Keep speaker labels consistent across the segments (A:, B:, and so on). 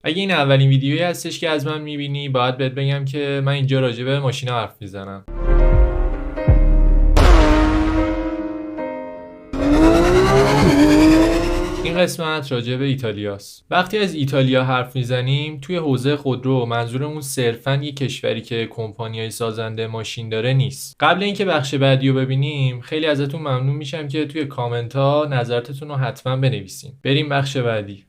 A: اگه این اولین ویدیویی هستش که از من میبینی، باید بهت بگم که من اینجا راجع به ماشینا حرف میزنم. این قسمت راجع به ایتالیاست. وقتی از ایتالیا حرف میزنیم توی حوزه خودرو منظورمون صرفاً یک کشوری که کمپانیای سازنده ماشین داره نیست. قبل اینکه بخش بعدی رو ببینیم خیلی ازتون ممنون میشم که توی کامنت ها نظراتتون رو حتما بنویسین. بریم بخش بعدی.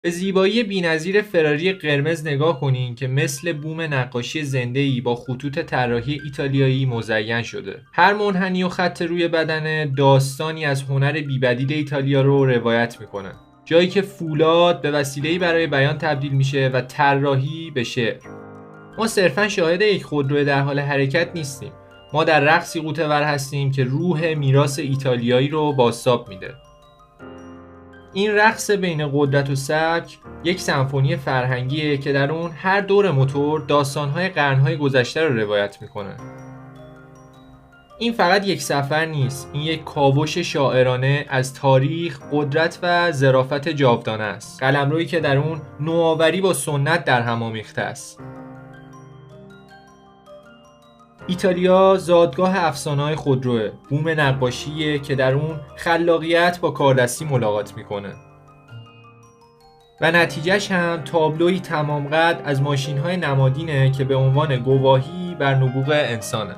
A: به زیبایی بی‌نظیر فراری قرمز نگاه کنین که مثل بوم نقاشی زنده‌ای با خطوط طراحی ایتالیایی مزین شده. هر منحنی و خط روی بدن داستانی از هنر بی‌بدیل ایتالیا رو روایت میکنه. جایی که فولاد به وسیله‌ای برای بیان تبدیل میشه و طراحی به شعر. ما صرفاً شاهد یک خودرو در حال حرکت نیستیم. ما در رقصی غوطه‌ور هستیم که روح میراث ایتالیایی رو بازتاب میده. این رقص بین قدرت و سبک یک سمفونی فرهنگیه که در اون هر دور موتور داستان‌های قرن‌های گذشته رو روایت میکنه. این فقط یک سفر نیست، این یک کاوش شاعرانه از تاریخ، قدرت و ظرافت جاودانه است. قلمرویی که در اون نوآوری با سنت در هم آمیخته است. ایتالیا زادگاه افسانه‌های خودروه، بوم نقاشیه که در اون خلاقیت با کاردستی ملاقات میکنه. و نتیجهش هم تابلوی تمام قد از ماشین‌های نمادینه که به عنوان گواهی بر نبوغ انسانه.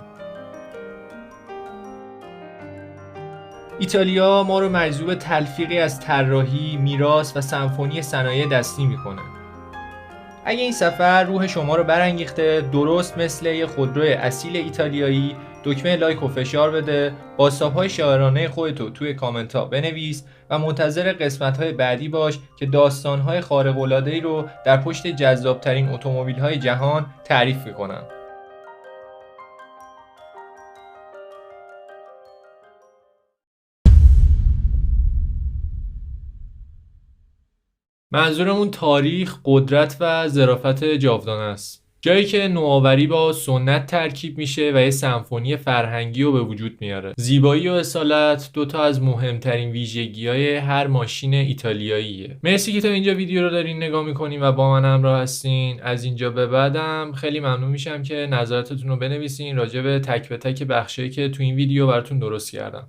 A: ایتالیا ما رو مجذوب تلفیقی از طراحی، میراث و سمفونی صنایع دستی میکنه. اگه این سفر روح شما رو برانگیخته، درست مثل یه خودرو اصیل ایتالیایی دکمه لایک و فشار بده، بازتاب‌های شاعرانه خودتو توی کامنت ها بنویس و منتظر قسمت‌های بعدی باش که داستان‌های خارق‌العاده‌ای رو در پشت جذاب‌ترین اتومبیل‌های جهان تعریف می‌کنم. منظورمون تاریخ، قدرت و ظرافت جاودانه است. جایی که نوآوری با سنت ترکیب میشه و یه سمفونی فرهنگی رو به وجود میاره. زیبایی و اصالت دوتا از مهمترین ویژگی‌های هر ماشین ایتالیاییه. مرسی که تا اینجا ویدیو رو دارین نگاه میکنین و با من همراه هستین. از اینجا به بعدم خیلی ممنون میشم که نظراتتون رو بنویسین راجع به تک به تک بخشایی که تو این ویدیو براتون درست کردم.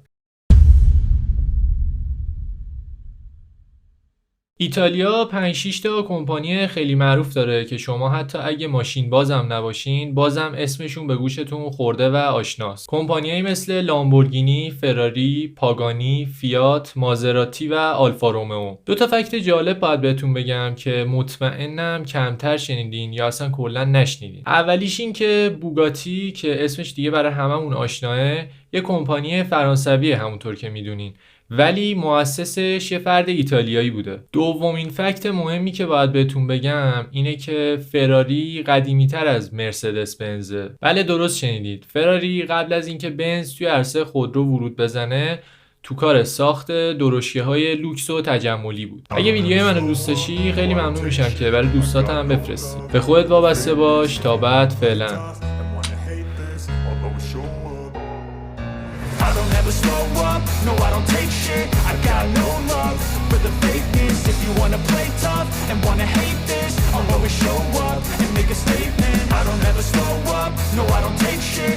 A: ایتالیا 5-6 تا کمپانی خیلی معروف داره که شما حتی اگه ماشین بازم نباشین بازم اسمشون به گوشتون خورده و آشناست. کمپانیایی مثل لامبورگینی، فراری، پاگانی، فیات، مازراتی و آلفا رومئو. دو تا فکت جالب باید بهتون بگم که مطمئنم کمتر شنیدین یا اصلا کلا نشنیدین. اولیش این که بوگاتی که اسمش دیگه برای هممون آشناه، یه کمپانی فرانسویه همونطور که میدونین، ولی مؤسسش یه فرد ایتالیایی بوده. دومین فکت مهمی که باید بهتون بگم اینه که فراری قدیمی‌تر از مرسدس بنزه. بله درست شنیدید. فراری قبل از اینکه بنز توی عرصه خودرو ورود بزنه تو کار ساخت درشکه‌های لوکس و تجملی بود. اگه ویدیوی منو دوست داشتی خیلی ممنون میشم که برای دوستات هم بفرستی. به خودت وابسته باش. تا بعد فعلا.
B: I don't ever slow up, no I don't take shit. I got no love for the fakeness. If you wanna play tough and wanna hate this, I'll always show up and make a statement. I don't ever slow up, no I don't take shit.